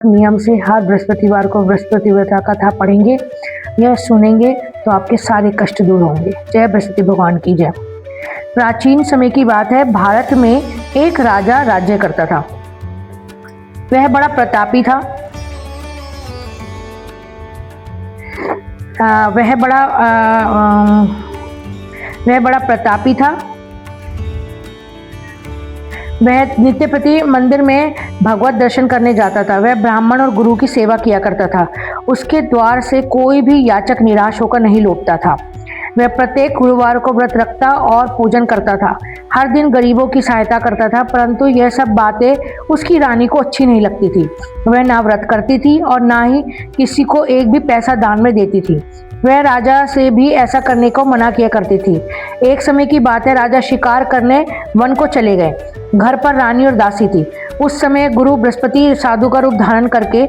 नियम से हर बृहस्पतिवार को बृहस्पति व्रत कथा पढ़ेंगे या सुनेंगे तो आपके सारे कष्ट दूर होंगे। जय बृहस्पति भगवान की जय। प्राचीन समय की बात है, भारत में एक राजा राज्य करता था। वह बड़ा प्रतापी था। वह बड़ा प्रतापी था। वह नित्य प्रति मंदिर में भगवत दर्शन करने जाता था। वह ब्राह्मण और गुरु की सेवा किया करता था। उसके द्वार से कोई भी याचक निराश होकर नहीं लौटता था। वह प्रत्येक गुरुवार को व्रत रखता और पूजन करता था। हर दिन गरीबों की सहायता करता था, परंतु यह सब बातें उसकी रानी को अच्छी नहीं लगती थी। वह ना व्रत करती थी और ना ही किसी को एक भी पैसा दान में देती थी। वह राजा से भी ऐसा करने को मना किया करती थी। एक समय की बात है, राजा शिकार करने वन को चले गए। घर पर रानी और दासी थी। उस समय गुरु बृहस्पति साधु का रूप धारण करके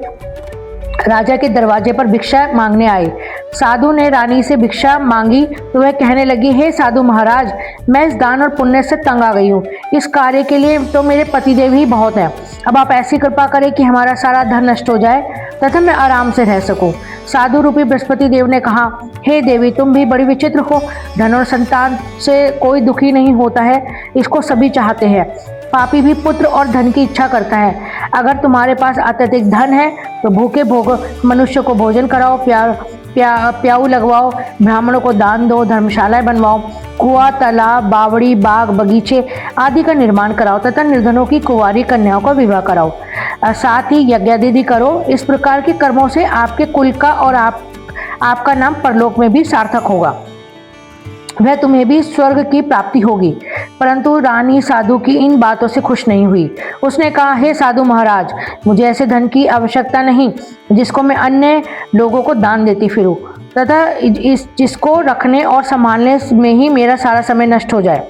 राजा के दरवाजे पर भिक्षा मांगने आए। साधु ने रानी से भिक्षा मांगी तो वह कहने लगी, हे साधु महाराज, मैं इस दान और पुण्य से तंग आ गई हूँ। इस कार्य के लिए तो मेरे पतिदेव ही बहुत हैं। अब आप ऐसी कृपा करें कि हमारा सारा धन नष्ट हो जाए तथा मैं आराम से रह सकूं। साधु रूपी बृहस्पति देव ने कहा, हे देवी, तुम भी बड़ी विचित्र हो। धन और संतान से कोई दुखी नहीं होता है, इसको सभी चाहते हैं। पापी भी पुत्र और धन की इच्छा करता है। अगर तुम्हारे पास अत्यधिक धन है तो भूखे भोग मनुष्य को भोजन कराओ, प्याऊ लगवाओ, ब्राह्मणों को दान दो, धर्मशालाएं बनवाओ, कुआं, तालाब, बावड़ी, बाग, बगीचे आदि का निर्माण कराओ तथा निर्धनों की कुंवारी कन्याओं का विवाह कराओ। साथ ही यज्ञादि करो। इस प्रकार के कर्मों से आपके कुल का और आपका नाम परलोक में भी सार्थक होगा। वह तुम्हें भी स्वर्ग की प्राप्ति होगी। परंतु रानी साधु की इन बातों से खुश नहीं हुई। उसने कहा, हे साधु महाराज, मुझे ऐसे धन की आवश्यकता नहीं जिसको मैं अन्य लोगों को दान देती फिरूं तथा जिसको रखने और संभालने में ही मेरा सारा समय नष्ट हो जाए।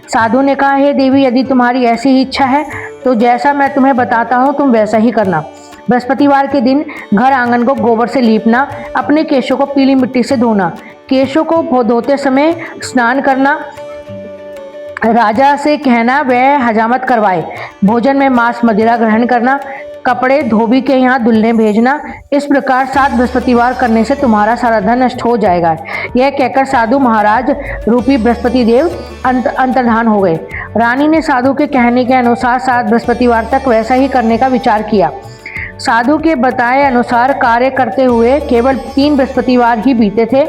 साधु ने कहा, हे देवी, यदि तुम्हारी ऐसी ही इच्छा है तो जैसा मैं तुम्हें बताता हूँ तुम वैसा ही करना। बृहस्पतिवार के दिन घर आंगन को गोबर से लीपना, अपने केशों को पीली मिट्टी से धोना, केशों को धोते समय स्नान करना, राजा से कहना वह हजामत करवाए, भोजन में मांस मदिरा ग्रहण करना, कपड़े धोबी के यहाँ धुलने भेजना। इस प्रकार 7 बृहस्पतिवार करने से तुम्हारा सारा धन नष्ट हो जाएगा। यह कहकर साधु महाराज रूपी बृहस्पति देव अंतर्धान हो गए। रानी ने साधु के कहने के अनुसार 7 बृहस्पतिवार तक वैसा ही करने का विचार किया। साधु के बताए अनुसार कार्य करते हुए केवल 3 बृहस्पतिवार ही बीते थे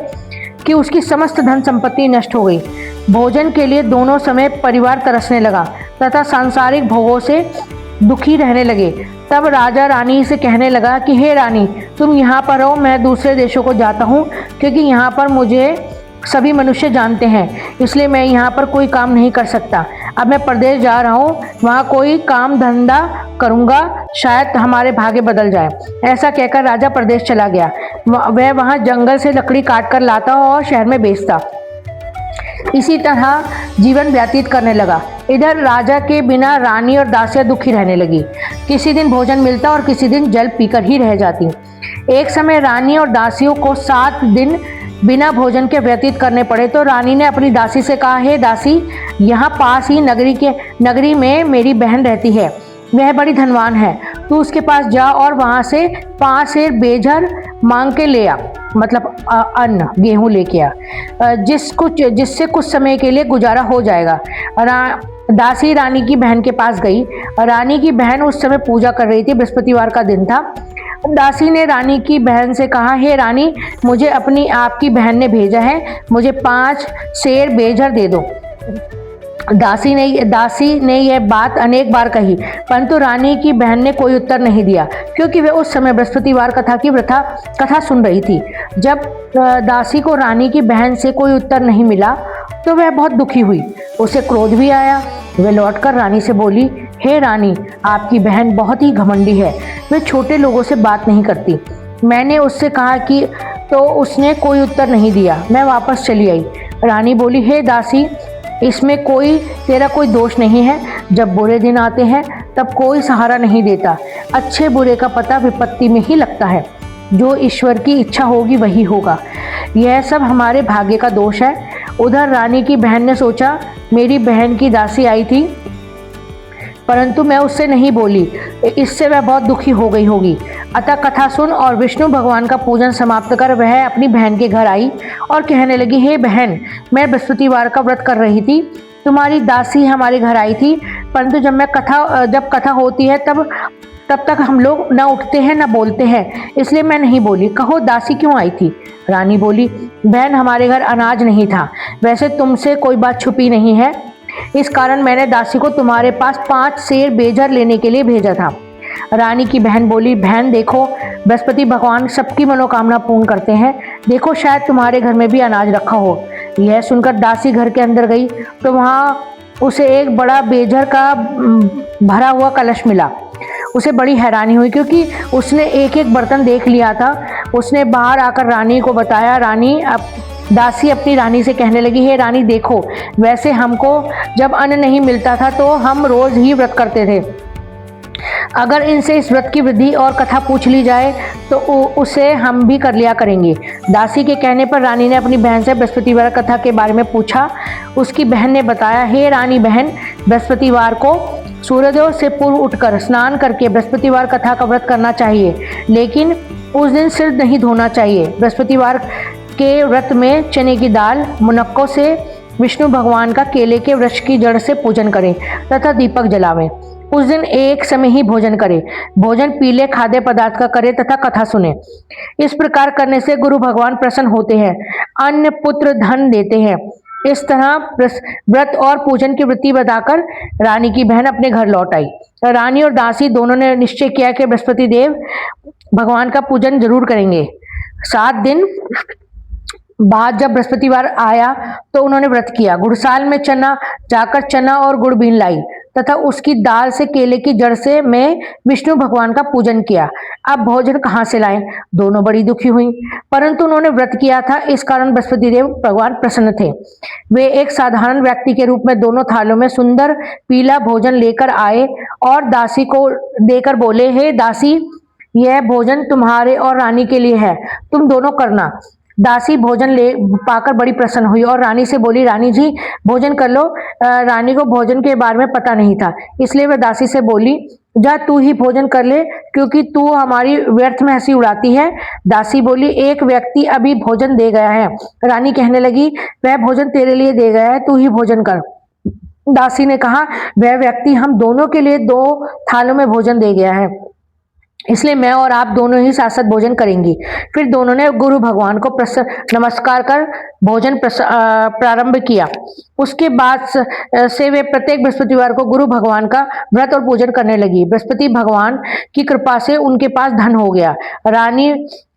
कि उसकी समस्त धन संपत्ति नष्ट हो गई। भोजन के लिए दोनों समय परिवार तरसने लगा तथा सांसारिक भोगों से दुखी रहने लगे। तब राजा रानी से कहने लगा कि हे रानी, तुम यहाँ पर रहो, मैं दूसरे देशों को जाता हूँ, क्योंकि यहाँ पर मुझे सभी मनुष्य जानते हैं, इसलिए मैं यहाँ पर कोई काम नहीं कर सकता। अब मैं प्रदेश जा रहा हूँ, वहाँ कोई काम धंधा करूँगा, शायद हमारे भाग्य बदल जाए। ऐसा कहकर राजा प्रदेश चला गया। वह वहाँ जंगल से लकड़ी काट कर लाता और शहर में बेचता। इसी तरह जीवन व्यतीत करने लगा। इधर राजा के बिना रानी और दासियां दुखी रहने लगी। किसी दिन भोजन मिलता और किसी दिन जल पीकर ही रह जाती। एक समय रानी और दासियों को 7 दिन बिना भोजन के व्यतीत करने पड़े तो रानी ने अपनी दासी से कहा, हे दासी, यहाँ पास ही नगरी में मेरी बहन रहती है। वह बड़ी धनवान है। तू उसके पास जा और वहाँ से 5 सेर बेझर मांग के ले आ, मतलब अन्न गेहूँ लेके आ, जिससे कुछ समय के लिए गुजारा हो जाएगा। दासी रानी की बहन के पास गई। रानी की बहन उस समय पूजा कर रही थी। बृहस्पतिवार का दिन था। दासी ने रानी की बहन से कहा, हे रानी, मुझे आपकी बहन ने भेजा है, मुझे 5 सेर बेझर दे दो। दासी ने यह बात अनेक बार कही, परंतु रानी की बहन ने कोई उत्तर नहीं दिया, क्योंकि वह उस समय बृहस्पतिवार कथा सुन रही थी। जब दासी को रानी की बहन से कोई उत्तर नहीं मिला तो वह बहुत दुखी हुई। उसे क्रोध भी आया। वह लौटकर रानी से बोली, हे रानी, आपकी बहन बहुत ही घमंडी है। वह छोटे लोगों से बात नहीं करती। मैंने उससे कहा कि तो उसने कोई उत्तर नहीं दिया। मैं वापस चली आई। रानी बोली, हे दासी, इसमें तेरा कोई दोष नहीं है। जब बुरे दिन आते हैं तब कोई सहारा नहीं देता। अच्छे बुरे का पता विपत्ति में ही लगता है। जो ईश्वर की इच्छा होगी वही होगा। यह सब हमारे भाग्य का दोष है। उधर रानी की बहन ने सोचा, मेरी बहन की दासी आई थी, परंतु मैं उससे नहीं बोली, इससे वह बहुत दुखी हो गई होगी। अतः कथा सुन और विष्णु भगवान का पूजन समाप्त कर वह अपनी बहन के घर आई और कहने लगी, हे बहन, मैं बृहस्पतिवार का व्रत कर रही थी, तुम्हारी दासी हमारे घर आई थी, परंतु जब कथा होती है तब तक हम लोग न उठते हैं न बोलते हैं, इसलिए मैं नहीं बोली। कहो दासी क्यों आई थी? रानी बोली, बहन, हमारे घर अनाज नहीं था। वैसे तुमसे कोई बात छुपी नहीं है, इस कारण मैंने दासी को तुम्हारे पास 5 सेर बेजर लेने के लिए भेजा था। रानी की बहन बोली, बहन देखो, बृहस्पति भगवान सबकी मनोकामना पूर्ण करते हैं, देखो शायद तुम्हारे घर में भी अनाज रखा हो। यह सुनकर दासी घर के अंदर गई तो वहाँ उसे एक बड़ा बेजर का भरा हुआ कलश मिला। उसे बड़ी हैरानी हुई क्योंकि उसने एक एक बर्तन देख लिया था। उसने बाहर आकर रानी को बताया। दासी अपनी रानी से कहने लगी, हे रानी देखो, वैसे हमको जब अन्न नहीं मिलता था तो हम रोज ही व्रत करते थे। अगर इनसे इस व्रत की विधि और कथा पूछ ली जाए तो उसे हम भी कर लिया करेंगे। दासी के कहने पर रानी ने अपनी बहन से बृहस्पतिवार कथा के बारे में पूछा। उसकी बहन ने बताया, हे रानी बहन, बृहस्पतिवार को सूर्योदय से पूर्व उठकर स्नान करके बृहस्पतिवार कथा का व्रत करना चाहिए, लेकिन उस दिन सिर नहीं धोना चाहिए। बृहस्पतिवार के व्रत में चने की दाल, मुनक्कों से विष्णु भगवान का केले के वृक्ष की जड़ से पूजन करें तथा दीपक जलावें। उस दिन एक समय ही भोजन करें। भोजन पीले खाद्य पदार्थ का करें तथा कथा सुने। इस प्रकार करने से गुरु भगवान प्रसन्न होते हैं, अन्न पुत्र धन देते हैं। इस तरह व्रत और पूजन की वृत्ति बताकर रानी की बहन अपने घर लौट आई। रानी और दासी दोनों ने निश्चय किया कि बृहस्पति देव भगवान का पूजन जरूर करेंगे। 7 दिन बाद जब बृहस्पतिवार आया तो उन्होंने व्रत किया। गुड़साल में जाकर चना और गुड़ बीन लाई तथा उसकी दाल से केले की जड़ से मैं विष्णु भगवान का पूजन किया। अब भोजन कहाँ से लाएं? दोनों बड़ी दुखी हुई, परंतु उन्होंने व्रत किया था, इस कारण बृहस्पति देव भगवान प्रसन्न थे। वे एक साधारण व्यक्ति के रूप में दोनों थालों में सुंदर पीला भोजन लेकर आए और दासी को देकर बोले, हे दासी, यह भोजन तुम्हारे और रानी के लिए है, तुम दोनों करना। दासी भोजन ले पाकर बड़ी प्रसन्न हुई और रानी से बोली, रानी जी भोजन कर लो। रानी को भोजन के बारे में पता नहीं था, इसलिए वह दासी से बोली, जा तू ही भोजन कर ले, क्योंकि तू हमारी व्यर्थ में हंसी उड़ाती है। दासी बोली, एक व्यक्ति अभी भोजन दे गया है। रानी कहने लगी, वह भोजन तेरे लिए दे गया है, तू ही भोजन कर। दासी ने कहा, वह व्यक्ति हम दोनों के लिए 2 थालों में भोजन दे गया है, इसलिए मैं और आप दोनों ही साथ साथ भोजन करेंगी। फिर दोनों ने गुरु भगवान को नमस्कार कर भोजन प्रारंभ किया। उसके बाद से वे प्रत्येक बृहस्पतिवार को गुरु भगवान का व्रत और पूजन करने लगी। बृहस्पति भगवान की कृपा से उनके पास धन हो गया।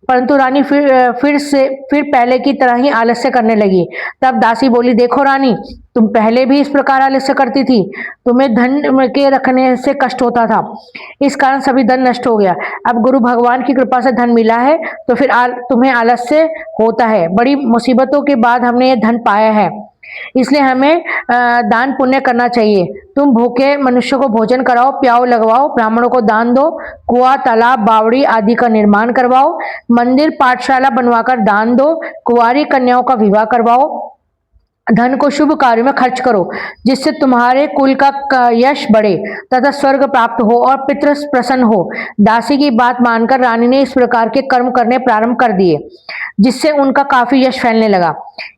परंतु रानी फिर पहले की तरह ही आलस्य करने लगी। तब दासी बोली, देखो रानी, तुम पहले भी इस प्रकार आलस्य करती थी, तुम्हें धन के रखने से कष्ट होता था, इस कारण सभी धन नष्ट हो गया। अब गुरु भगवान की कृपा से धन मिला है तो फिर तुम्हें आलस्य होता है। बड़ी मुसीबतों के बाद हमने ये धन पाया है, इसलिए हमें दान पुण्य करना चाहिए। तुम भूखे मनुष्य को भोजन कराओ, प्याऊ लगवाओ, ब्राह्मणों को दान दो, कुआं, तालाब, बावड़ी आदि का निर्माण करवाओ, मंदिर, पाठशाला बनवाकर दान दो, कुंवारी कन्याओं का विवाह करवाओ, धन को शुभ कार्यों में खर्च करो, जिससे तुम्हारे कुल का यश बढ़े तथा स्वर्ग प्राप्त हो और पितृ प्रसन्न हो। दासी की बात मानकर रानी ने इस प्रकार के कर्म करने प्रारंभ कर दिए, जिससे उनका काफी यश फैलने लगा।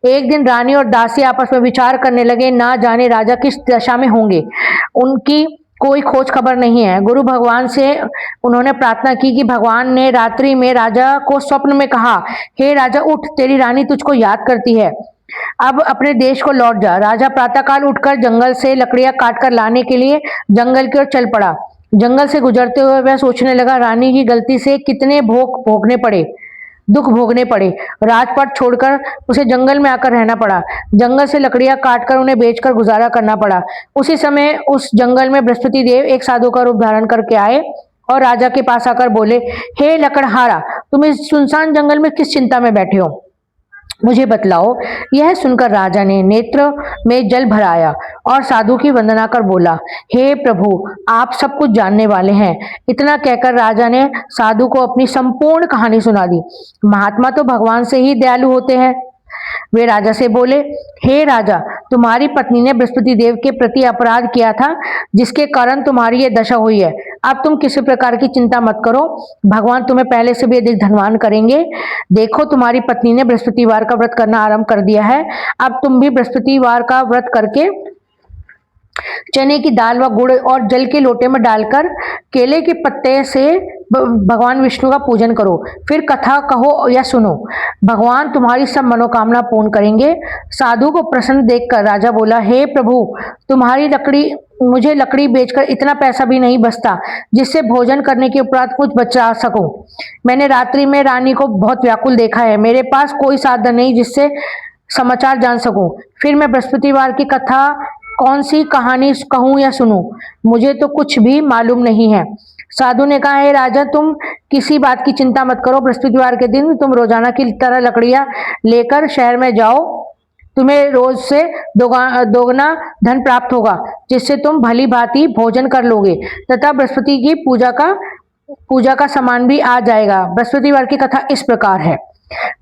एक दिन रानी और दासी आपस में विचार करने लगे, ना जाने राजा किस दशा में होंगे, उनकी कोई खोज खबर नहीं है। गुरु भगवान से उन्होंने प्रार्थना की कि भगवान ने रात्रि में राजा को स्वप्न में कहा, हे राजा उठ, तेरी रानी तुझको याद करती है, अब अपने देश को लौट जा। राजा प्रातःकाल उठकर जंगल से लकड़ियां काटकर लाने के लिए जंगल की ओर चल पड़ा। जंगल से गुजरते हुए वह सोचने लगा, रानी की गलती से कितने दुख भोगने पड़े। राजपाट छोड़कर उसे जंगल में आकर रहना पड़ा। जंगल से लकड़ियां काटकर उन्हें बेचकर गुजारा करना पड़ा। उसी समय उस जंगल में बृहस्पति देव एक साधु का रूप धारण करके आए और राजा के पास आकर बोले, हे लकड़हारा, तुम इस सुनसान जंगल में किस चिंता में बैठे हो, मुझे बतलाओ। यह सुनकर राजा ने नेत्र में जल भराया और साधु की वंदना कर बोला, हे प्रभु, आप सब कुछ जानने वाले हैं। इतना कहकर राजा ने साधु को अपनी संपूर्ण कहानी सुना दी। महात्मा तो भगवान से ही दयालु होते हैं। वे राजा से बोले, हे राजा, तुम्हारी पत्नी ने बृहस्पति देव के प्रति अपराध किया था, जिसके कारण तुम्हारी ये दशा हुई है। अब तुम किसी प्रकार की चिंता मत करो, भगवान तुम्हें पहले से भी अधिक धनवान करेंगे। देखो, तुम्हारी पत्नी ने बृहस्पतिवार का व्रत करना आरंभ कर दिया है। अब तुम भी बृहस्पतिवार का व्रत करके चने की दाल व गुड़ और जल के लोटे में डालकर केले के पत्ते से भगवान विष्णु का पूजन करो। फिर कथा कहो या सुनो, भगवान तुम्हारी सब मनोकामना पूर्ण करेंगे। साधु को प्रसन्न देखकर राजा बोला, हे प्रभु, मुझे लकड़ी बेचकर इतना पैसा भी नहीं बचता जिससे भोजन करने के उपरांत कुछ बचा सकूं। मैंने रात्रि में रानी को बहुत व्याकुल देखा है। मेरे पास कोई साधन नहीं जिससे समाचार जान सकूं। फिर मैं बृहस्पतिवार की कथा कौन सी कहानी कहूं या सुनूं, मुझे तो कुछ भी मालूम नहीं है। साधु ने कहा, हे राजा, तुम किसी बात की चिंता मत करो। बृहस्पतिवार के दिन तुम रोजाना की तरह लकड़ियां लेकर शहर में जाओ। तुम्हें रोज से दोगुना धन प्राप्त होगा, जिससे तुम भली भांति भोजन कर लोगे तथा बृहस्पति की पूजा का सामान भी आ जाएगा। बृहस्पतिवार की कथा इस प्रकार है।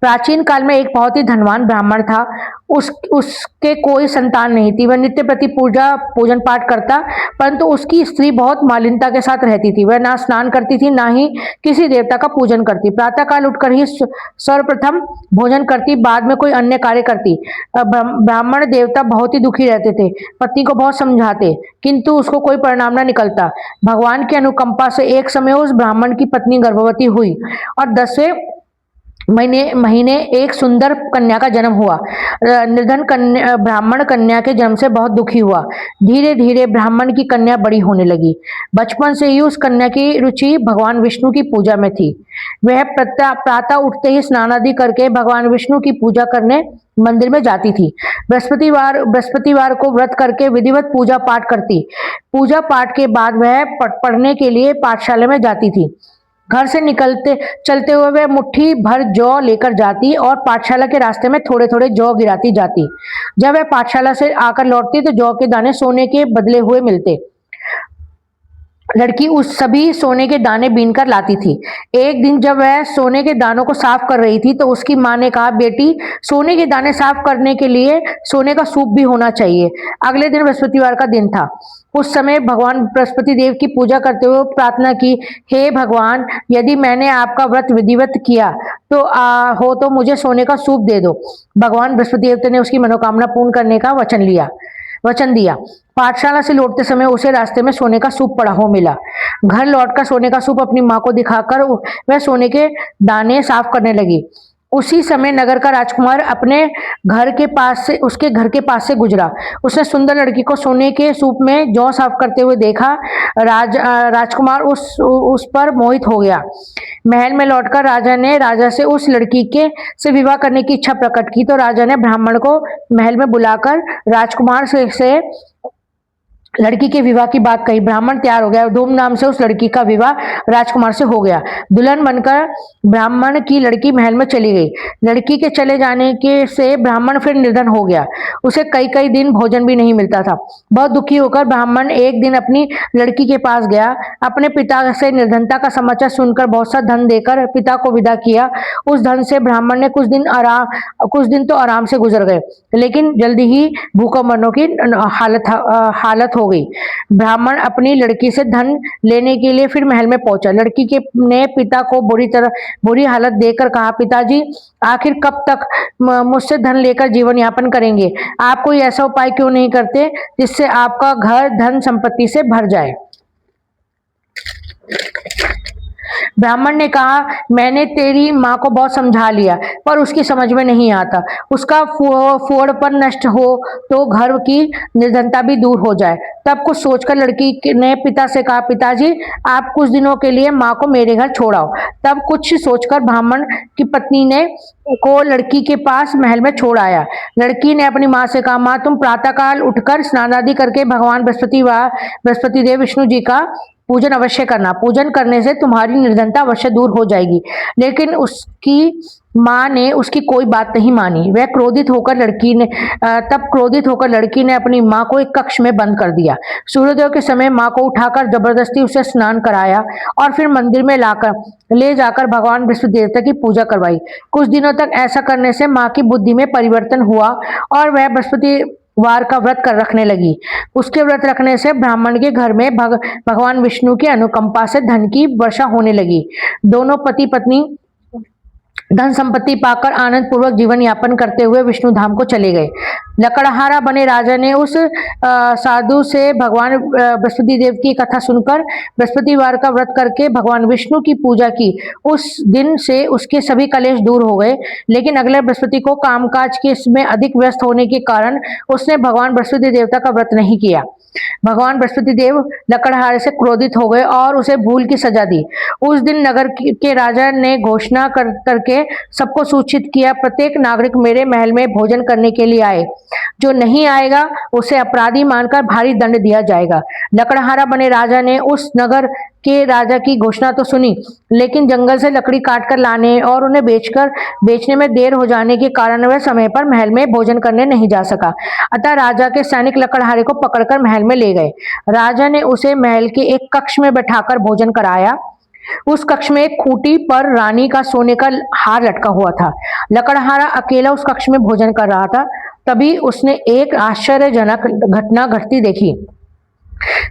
प्राचीन काल में एक बहुत ही धनवान ब्राह्मण था। उसके कोई संतान नहीं थी। वह नित्य प्रति पूजन पाठ करता, परंतु उसकी स्त्री बहुत मालिनता के साथ रहती थी। वह ना स्नान करती थी, ना ही किसी देवता का पूजन करती। प्रातःकाल उठकर ही सर्वप्रथम भोजन करती, बाद में कोई अन्य कार्य करती। ब्राह्मण देवता बहुत ही दुखी रहते थे। पत्नी को बहुत समझाते, किंतु उसको कोई परिणाम न निकलता। भगवान की अनुकंपा से एक समय उस ब्राह्मण की पत्नी गर्भवती हुई और 10वें महीने एक सुंदर कन्या का जन्म हुआ। निर्धन ब्राह्मण कन्या के जन्म से बहुत दुखी हुआ। धीरे धीरे ब्राह्मण की कन्या बड़ी होने लगी। बचपन से ही उस कन्या की रुचि भगवान विष्णु की पूजा में थी। वह प्रातः उठते ही स्नान आदि करके भगवान विष्णु की पूजा करने मंदिर में जाती थी। बृहस्पतिवार को व्रत करके विधिवत पूजा पाठ करती। पूजा पाठ के बाद वह पढ़ने के लिए पाठशाला में जाती थी। घर से चलते हुए वह मुट्ठी भर जौ लेकर जाती और पाठशाला के रास्ते में थोड़े थोड़े जौ गिराती जाती। जब वह पाठशाला से आकर लौटती तो जौ के दाने सोने के बदले हुए मिलते। लड़की उस सभी सोने के दाने बीनकर लाती थी। एक दिन जब वह सोने के दानों को साफ कर रही थी तो उसकी माँ ने कहा, बेटी, सोने के दाने साफ करने के लिए सोने का सूप भी होना चाहिए। अगले दिन बृहस्पतिवार का दिन था। उस समय भगवान बृहस्पति देव की पूजा करते हुए प्रार्थना की, हे भगवान, यदि मैंने आपका व्रत विधिवत किया तो मुझे सोने का सूप दे दो। भगवान बृहस्पति देवता ने उसकी मनोकामना पूर्ण करने का वचन दिया। पाठशाला से लौटते समय उसे रास्ते में सोने का सूप पड़ा हो मिला। घर लौटकर सोने का सूप अपनी माँ को दिखाकर वह सोने के दाने साफ करने लगी। उसी समय नगर का राजकुमार अपने उसके घर के पास से गुजरा। उसने सुंदर लड़की को सोने के सूप में जौ साफ करते हुए देखा। राजकुमार उस पर मोहित हो गया। महल में लौटकर राजा से उस लड़की से विवाह करने की इच्छा प्रकट की। तो राजा ने ब्राह्मण को महल में बुलाकर राजकुमार से लड़की के विवाह की बात कही। ब्राह्मण तैयार हो गया। धूमधाम से उस लड़की का विवाह राजकुमार से हो गया। दुल्हन बनकर ब्राह्मण की लड़की महल में चली गई। लड़की के चले जाने से ब्राह्मण फिर निर्धन हो गया। उसे कई दिन भोजन भी नहीं मिलता था। बहुत दुखी होकर ब्राह्मण एक दिन अपनी लड़की के पास गया। अपने पिता से निर्धनता का समाचार सुनकर बहुत सा धन देकर पिता को विदा किया। उस धन से ब्राह्मण ने कुछ दिन तो आराम से गुजर गए, लेकिन जल्दी ही भूखों मरने की हालत हो गई। ब्राह्मण अपनी लड़की से धन लेने के लिए फिर महल में पहुंचा। लड़की ने पिता को बुरी हालत देखकर कहा, पिताजी, आखिर कब तक मुझसे धन लेकर जीवन यापन करेंगे? आप कोई ऐसा उपाय क्यों नहीं करते जिससे आपका घर धन संपत्ति से भर जाए? ब्राह्मण ने कहा, मैंने तेरी माँ को बहुत समझा लिया, पर उसकी समझ में नहीं आता। उसका फुहड़पन नष्ट हो तो घर की निर्धनता भी दूर हो जाए। तब कुछ सोचकर लड़की ने पिता से कहा, पिताजी, आप कुछ दिनों के लिए माँ को मेरे घर छोड़ाओ। तब कुछ सोचकर ब्राह्मण की पत्नी को लड़की के पास महल में छोड़ आया। लड़की ने अपनी माँ से कहा, माँ, तुम प्रातःकाल उठकर स्नान आदि करके भगवान बृहस्पति देव विष्णु जी का पूजन अवश्य करना। पूजन करने से तुम्हारी निर्धनता अवश्य दूर हो जाएगी। लेकिन उसकी माँ ने उसकी कोई बात नहीं मानी। वह क्रोधित होकर लड़की ने अपनी माँ को एक कक्ष में बंद कर दिया। सूर्योदय के समय माँ को उठाकर जबरदस्ती उसे स्नान कराया और फिर मंदिर में ले जाकर भगवान विष्णु देवता की पूजा करवाई। कुछ दिनों तक ऐसा करने से माँ की बुद्धि में परिवर्तन हुआ और वह बृहस्पतिवार का व्रत कर रखने लगी। उसके व्रत रखने से ब्राह्मण के घर में भगवान विष्णु की अनुकंपा से धन की वर्षा होने लगी। दोनों पति पत्नी धन संपत्ति पाकर आनंद पूर्वक जीवन यापन करते हुए विष्णु धाम को चले गए। लकड़हारा बने राजा ने उस साधु से भगवान बृहस्पति देव की कथा सुनकर बृहस्पतिवार का व्रत करके भगवान विष्णु की पूजा की। उस दिन से उसके सभी कलेश दूर हो गए। लेकिन अगले बृहस्पति को कामकाज के इसमें अधिक व्यस्त होने के कारण उसने भगवान बृहस्पति देवता का व्रत नहीं किया। भगवान बृहस्पति देव लकड़हारे से क्रोधित हो गए और उसे भूल की सजा दी। उस दिन नगर के राजा ने घोषणा करके सबको सूचित किया, प्रत्येक नागरिक मेरे महल में भोजन करने के लिए आए। जो नहीं आएगा उसे अपराधी मानकर भारी दंड दिया जाएगा। लकड़हारा बने राजा ने उस नगर के राजा की घोषणा तो सुनी, लेकिन जंगल से लकड़ी काटकर लाने और उन्हें बेचने में देर हो जाने के कारण वह समय पर महल में भोजन करने नहीं जा सका। अतः राजा के सैनिक लकड़हारे को पकड़कर महल में ले गए। राजा ने उसे महल के एक कक्ष में बैठाकर भोजन कराया। उस कक्ष में एक खूंटी पर रानी का सोने का हार लटका हुआ था। लकड़हारा अकेला उस कक्ष में भोजन कर रहा था। तभी उसने एक आश्चर्यजनक घटना घटती देखी।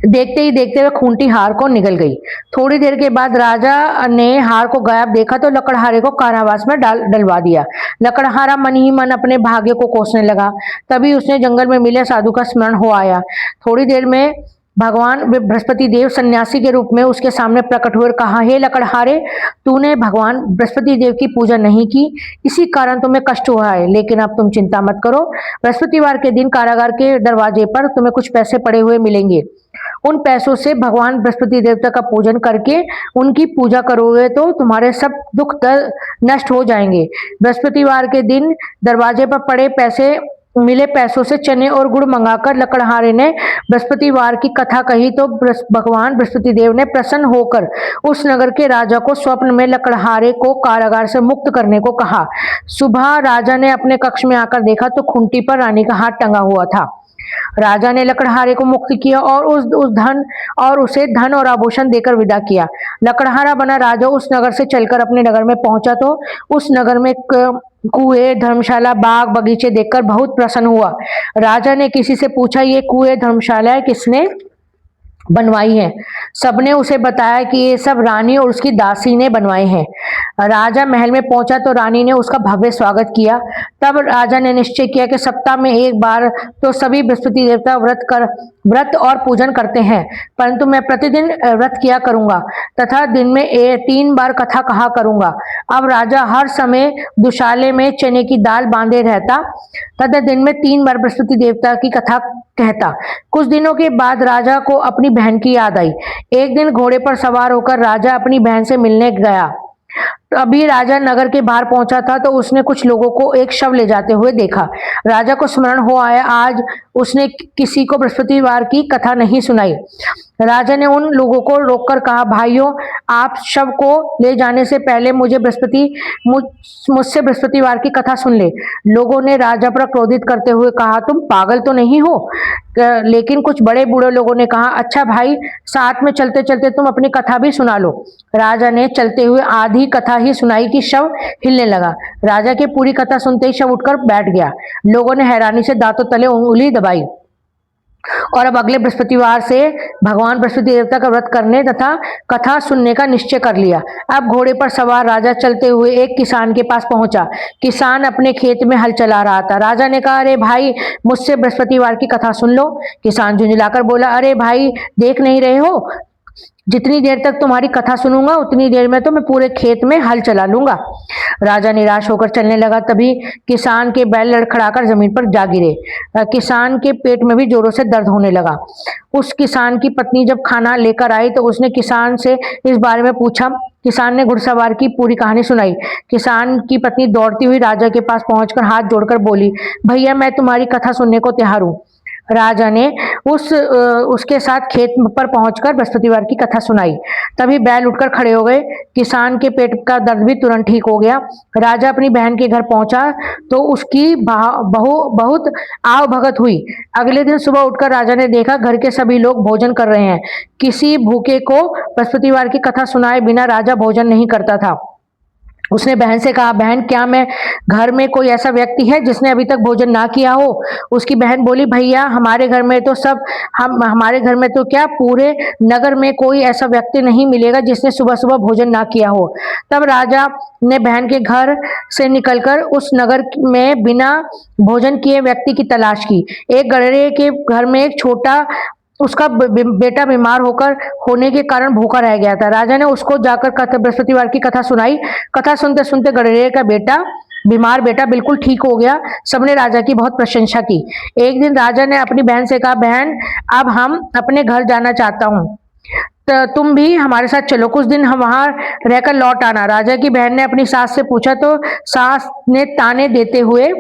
देखते ही देखते वह खूंटी हार को निगल गई। थोड़ी देर के बाद राजा ने हार को गायब देखा तो लकड़हारे को कारावास में डलवा दिया। लकड़हारा मन ही मन अपने भाग्य को कोसने लगा। तभी उसने जंगल में मिले साधु का स्मरण हो आया। थोड़ी देर में भगवान बृहस्पति देव सन्यासी के रूप में उसके सामने प्रकट हुए और कहा, हे लकड़हारे, तूने भगवान बृहस्पति देव की पूजा नहीं की, इसी कारण तुम्हें कष्ट हुआ है। लेकिन अब तुम चिंता मत करो। बृहस्पतिवार के दिन कारागार के दरवाजे पर तुम्हें कुछ पैसे पड़े हुए मिलेंगे। उन पैसों से भगवान बृहस्पति देवता का पूजन करके उनकी पूजा करोगे तो तुम्हारे सब दुख नष्ट हो जाएंगे। बृहस्पतिवार के दिन दरवाजे पर पड़े मिले पैसों से चने और गुड़ मंगाकर लकड़हारे ने बृहस्पतिवार की कथा कही तो भगवान बृहस्पति देव ने प्रसन्न होकर उस नगर के राजा को स्वप्न में लकड़हारे को कारागार से मुक्त करने को कहा। सुबह राजा ने अपने कक्ष में आकर देखा तो खूंटी पर रानी का हाथ टंगा हुआ था। राजा ने लकड़हारे को मुक्त किया और उसे धन और आभूषण देकर विदा किया। लकड़हारा बना राजा उस नगर से चलकर अपने नगर में पहुंचा तो उस नगर में कुएं, धर्मशाला, बाग बगीचे देखकर बहुत प्रसन्न हुआ। राजा ने किसी से पूछा, ये कुएं, धर्मशालाएं किसने बनवाई हैं? सबने उसे बताया कि ये सब रानी और उसकी दासी ने बनवाए हैं। राजा महल में पहुंचा तो रानी ने उसका भव्य स्वागत किया। तब राजा ने निश्चय किया कि सप्ताह में एक बार तो सभी बृहस्पति देवता व्रत और पूजन करते हैं, परंतु मैं प्रतिदिन व्रत किया करूंगा तथा दिन में 3 बार कथा कहा करूंगा। अब राजा हर समय दुशाले में चने की दाल बांधे रहता तथा दिन में 3 बार बृहस्पति देवता की कथा कहता। कुछ दिनों के बाद राजा को अपनी बहन की याद आई। एक दिन घोड़े पर सवार होकर राजा अपनी बहन से मिलने गया। अभी राजा नगर के बाहर पहुंचा था तो उसने कुछ लोगों को एक शव ले जाते हुए देखा। राजा को स्मरण हो आया, आज उसने किसी को बृहस्पतिवार की कथा नहीं सुनाई। राजा ने उन लोगों को रोककर कहा, भाइयों, आप शव को ले जाने से पहले मुझसे बृहस्पतिवार की कथा सुन ले। लोगों ने राजा पर क्रोधित करते हुए कहा, तुम पागल तो नहीं हो? लेकिन कुछ बड़े बूढ़े लोगों ने कहा, अच्छा भाई, साथ में चलते चलते तुम अपनी कथा भी सुना लो। राजा ने चलते हुए आधी कथा ही सुनाई कि शव हिलने लगा। राजा की पूरी कथा सुनते ही शव उठकर बैठ गया। लोगों ने हैरानी से दांतों तले उंगली दबाई और अब अगले बृहस्पतिवार से भगवान बृहस्पति देवता का व्रत करने तथा कथा सुनने का निश्चय कर लिया। अब घोड़े पर सवार राजा चलते हुए एक किसान के पास पहुंचा। किसान अपने खेत में हल चला रहा था। राजा ने कहा, अरे भाई, मुझसे बृहस्पतिवार की कथा सुन लो। किसान झुंझलाकर बोला, अरे भाई, देख नहीं रहे हो, जितनी देर तक तुम्हारी कथा सुनूंगा उतनी देर में तो मैं पूरे खेत में हल चला लूंगा। राजा निराश होकर चलने लगा। तभी किसान के बैल लड़खड़ाकर जमीन पर जा गिरे। किसान के पेट में भी जोरों से दर्द होने लगा। उस किसान की पत्नी जब खाना लेकर आई तो उसने किसान से इस बारे में पूछा। किसान ने घुड़सवार की पूरी कहानी सुनाई। किसान की पत्नी दौड़ती हुई राजा के पास पहुंचकर हाथ जोड़कर बोली, भैया, मैं तुम्हारी कथा सुनने को तैयार हूँ। राजा ने उसके साथ खेत पर पहुंचकर बृहस्पतिवार की कथा सुनाई। तभी बैल उठकर खड़े हो गए। किसान के पेट का दर्द भी तुरंत ठीक हो गया। राजा अपनी बहन के घर पहुंचा तो उसकी बहू बहुत आव भगत हुई। अगले दिन सुबह उठकर राजा ने देखा घर के सभी लोग भोजन कर रहे हैं। किसी भूखे को बृहस्पतिवार की कथा सुनाए बिना राजा भोजन नहीं करता था। उसने बहन से कहा, बहन क्या मैं घर में कोई ऐसा व्यक्ति है जिसने अभी तक भोजन ना किया हो? उसकी बहन बोली, भैया हमारे घर में तो हमारे घर में तो क्या पूरे नगर में कोई ऐसा व्यक्ति नहीं मिलेगा जिसने सुबह सुबह भोजन ना किया हो। तब राजा ने बहन के घर से निकलकर उस नगर में बिना भोजन किए व्यक्ति की तलाश की। एक गडरे के घर में एक छोटा उसका बेटा बीमार होने के कारण भूखा रह गया था। राजा ने उसको जाकर बृहस्पतिवार की कथा सुनाई। कथा सुनते सुनते गडरे का बीमार बेटा बिल्कुल ठीक हो गया। सबने राजा की बहुत प्रशंसा की। एक दिन राजा ने अपनी बहन से कहा, बहन अब हम अपने घर जाना चाहता हूँ, तुम भी हमारे साथ चलो, कुछ दिन हम वहां रहकर लौट आना। राजा की बहन ने अपनी सास से पूछा तो सास ने ताने देते हुए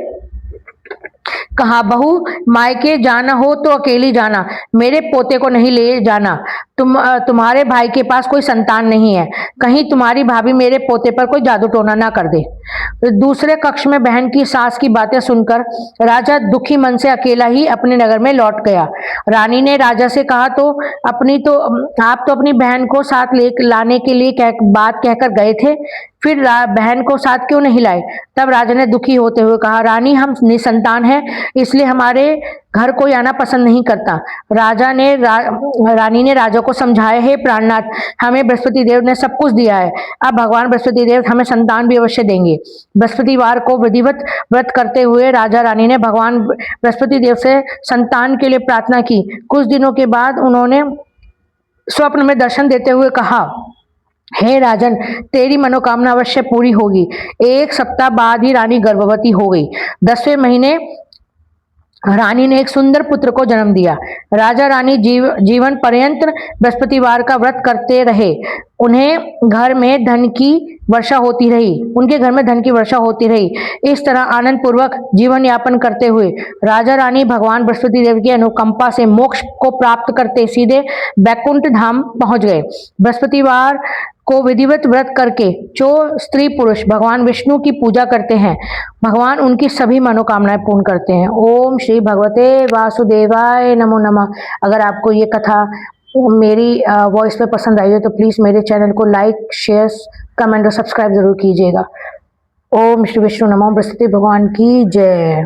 कहा, बहू मायके जाना हो तो अकेली जाना, मेरे पोते को नहीं ले जाना। तुम्हारे भाई के पास कोई संतान नहीं है, कहीं तुम्हारी भाभी मेरे पोते पर कोई जादू टोना ना कर दे। दूसरे कक्ष में बहन की सास की बातें सुनकर राजा दुखी मन से अकेला ही अपने नगर में लौट गया। रानी ने राजा से कहा, आप तो अपनी बहन को साथ लाने के लिए बात कहकर गए थे, फिर बहन को साथ क्यों नहीं लाए? तब राजा ने दुखी होते हुए कहा, रानी हम निसंतान हैं, इसलिए हमारे घर कोई आना पसंद नहीं करता। रानी ने राजा को समझाया, हे प्राणनाथ, हमें बृहस्पति देव ने सब कुछ दिया है, अब भगवान बृहस्पति देव हमें संतान भी अवश्य देंगे। बृहस्पतिवार को विधिवत व्रत करते हुए राजा रानी ने भगवान बृहस्पति देव से संतान के लिए प्रार्थना की। कुछ दिनों के बाद उन्होंने स्वप्न में दर्शन देते हुए कहा, हे राजन, तेरी मनोकामना अवश्य पूरी होगी। एक सप्ताह बाद ही रानी गर्भवती हो गई। 10वें महीने रानी ने एक सुंदर पुत्र को जन्म दिया। राजा रानी जीवन पर्यंत बृहस्पतिवार का व्रत करते रहे। उनके घर में धन की वर्षा होती रही। इस तरह आनंद पूर्वक जीवन यापन करते हुए राजा रानी भगवान बृहस्पति देव की अनुकंपा से मोक्ष को प्राप्त करते सीधे बैकुंठ धाम पहुंच गए। बृहस्पतिवार को विधिवत व्रत करके जो स्त्री पुरुष भगवान विष्णु की पूजा करते हैं, भगवान उनकी सभी मनोकामनाएं पूर्ण करते हैं। ओम श्री भगवते वासुदेवाय नमो नमः। अगर आपको ये कथा मेरी वॉइस में पसंद आई हो तो प्लीज मेरे चैनल को लाइक, शेयर, कमेंट और सब्सक्राइब जरूर कीजिएगा। ओम श्री विष्णु नमो, बृहस्पति भगवान की जय।